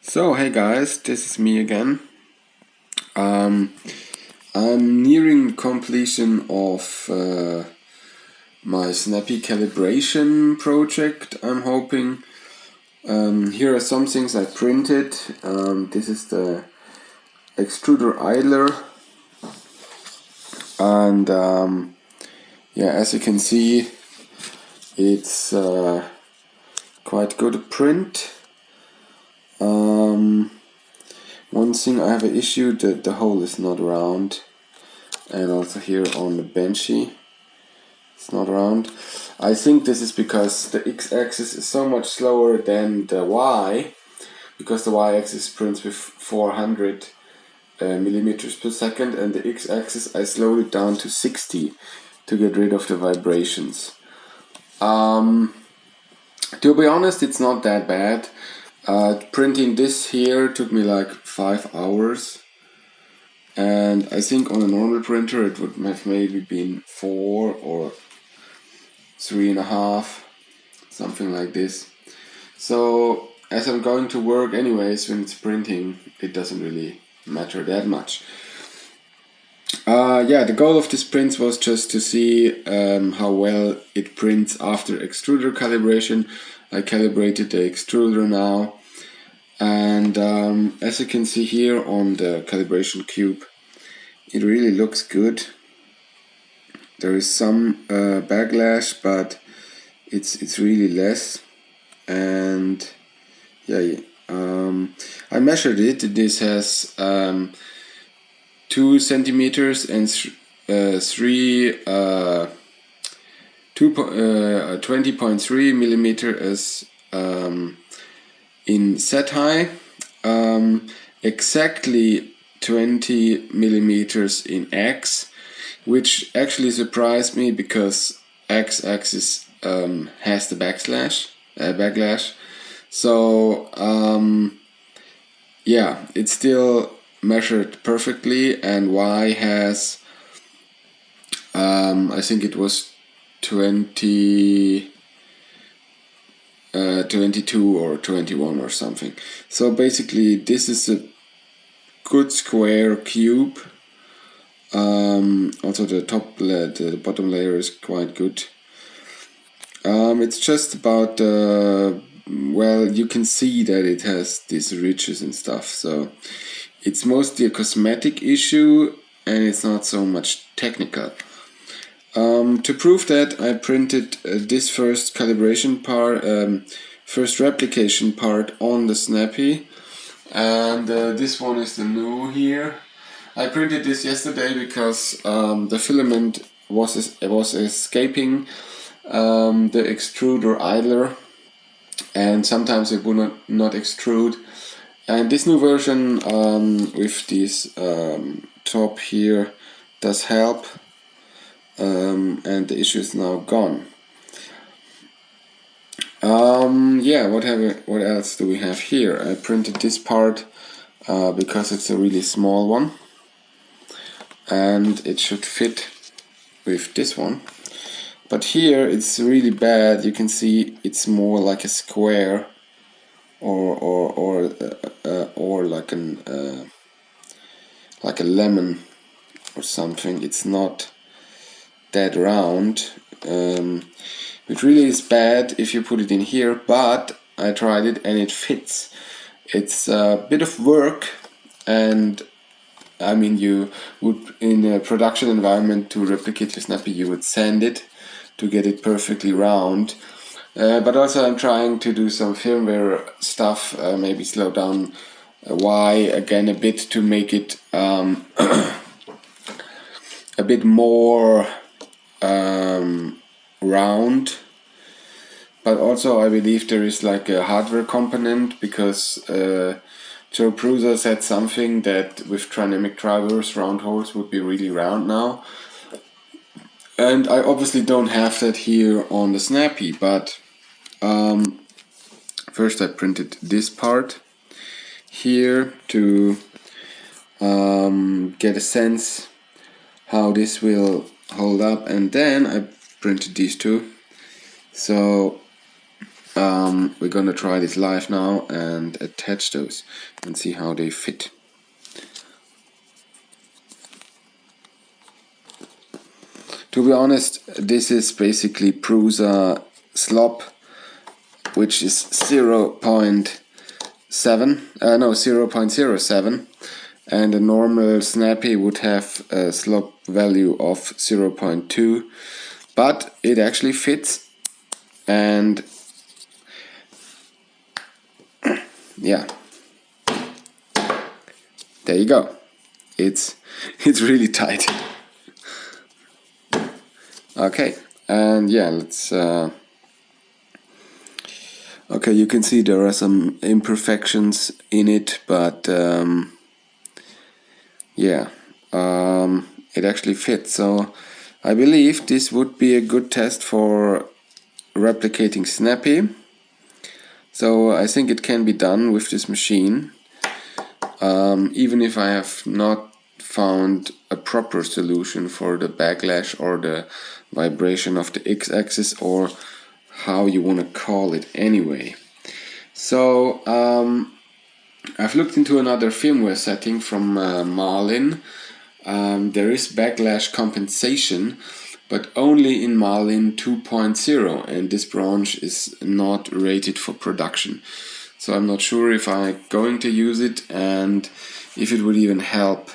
So hey guys, this is me again. I'm nearing completion of my Snappy calibration project, I'm hoping. Here are some things I printed. This is the extruder idler, and yeah, as you can see, it's quite good to print. One thing I have an issue that the hole is not round, and also here on the benchy it's not round. I think this is because the x-axis is so much slower than the y, because the y-axis prints with 400 millimeters per second, and the x-axis I slowed it down to 60 to get rid of the vibrations. To be honest, it's not that bad. Printing this here took me like 5 hours, and I think on a normal printer it would have maybe been 4 or 3.5, something like this. So as I'm going to work anyways when it's printing, it doesn't really matter that much. Yeah, the goal of this print was just to see how well it prints after extruder calibration. I calibrated the extruder now, and as you can see here on the calibration cube, it really looks good. There is some backlash, but it's really less. And yeah, I measured it. This has 2 centimeters and 20.3 millimeter as in set high, exactly 20 millimeters in X, which actually surprised me because X-axis has the backlash. So yeah, it's still measured perfectly, and Y has I think it was 22 or 21 or something. So basically this is a good square cube. Also the bottom layer is quite good. It's just about well, you can see that it has these ridges and stuff, so it's mostly a cosmetic issue and it's not so much technical. To prove that, I printed this first calibration part, first replication part on the Snappy, and this one is the new here. I printed this yesterday because the filament was escaping the extruder idler, and sometimes it would not extrude. And this new version with this top here does help, and the issue is now gone. Yeah, what else do we have here? I printed this part because it's a really small one, and it should fit with this one. But here it's really bad. You can see it's more like a square, or like a lemon or something. It's not that round. It really is bad if you put it in here, but I tried it and it fits. It's a bit of work, and I mean, you would, in a production environment, to replicate your Snappy, you would sand it to get it perfectly round. But also I'm trying to do some firmware stuff, maybe slow down Y again a bit to make it a bit more round. But also I believe there is like a hardware component, because Joe Prusa said something that with trinamic drivers round holes would be really round now. And I obviously don't have that here on the Snappy, but first I printed this part here to get a sense how this will hold up, and then I printed these two. So We're gonna try this live now and attach those and see how they fit. To be honest, this is basically Prusa slop, which is 0.07, and a normal Snappy would have a slop value of 0.2, but it actually fits, and yeah, there you go. It's really tight. Okay, and yeah, let's okay, you can see there are some imperfections in it, but yeah, it actually fits. So I believe this would be a good test for replicating Snappy. So I think it can be done with this machine, even if I have not found a proper solution for the backlash or the vibration of the x-axis, or how you want to call it anyway. So I've looked into another firmware setting from Marlin. There is backlash compensation, but only in Marlin 2.0, and this branch is not rated for production. So I'm not sure if I'm going to use it and if it would even help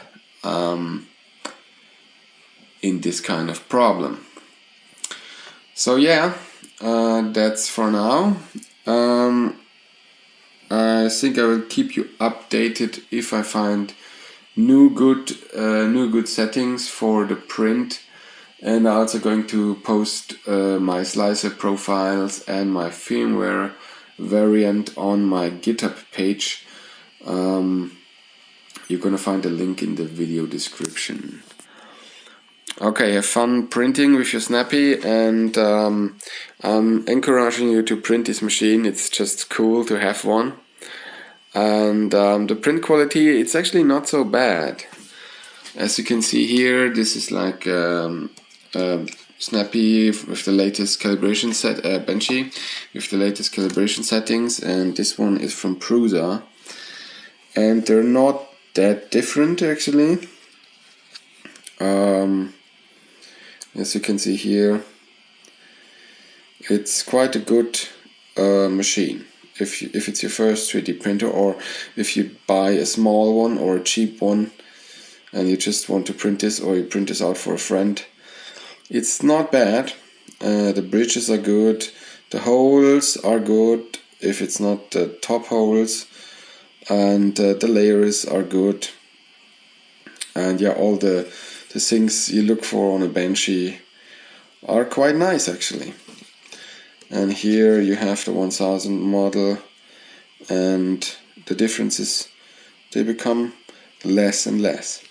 in this kind of problem. So yeah, that's for now. I think I will keep you updated if I find new good settings for the print, and I'm also going to post my slicer profiles and my firmware variant on my GitHub page. You're gonna find a link in the video description. Okay, have fun printing with your Snappy, and I'm encouraging you to print this machine. It's just cool to have one. And the print quality, it's actually not so bad. As you can see here, this is like Snappy with the latest calibration Benchy with the latest calibration settings, and this one is from Prusa, and they're not that different actually. As you can see here, it's quite a good machine. If it's your first 3D printer, or if you buy a small one or a cheap one and you just want to print this, or you print this out for a friend, it's not bad. The bridges are good, the holes are good if it's not the top holes, and the layers are good, and yeah, all the things you look for on a Benchy are quite nice actually. And here you have the 1000 model, and the differences, they become less and less.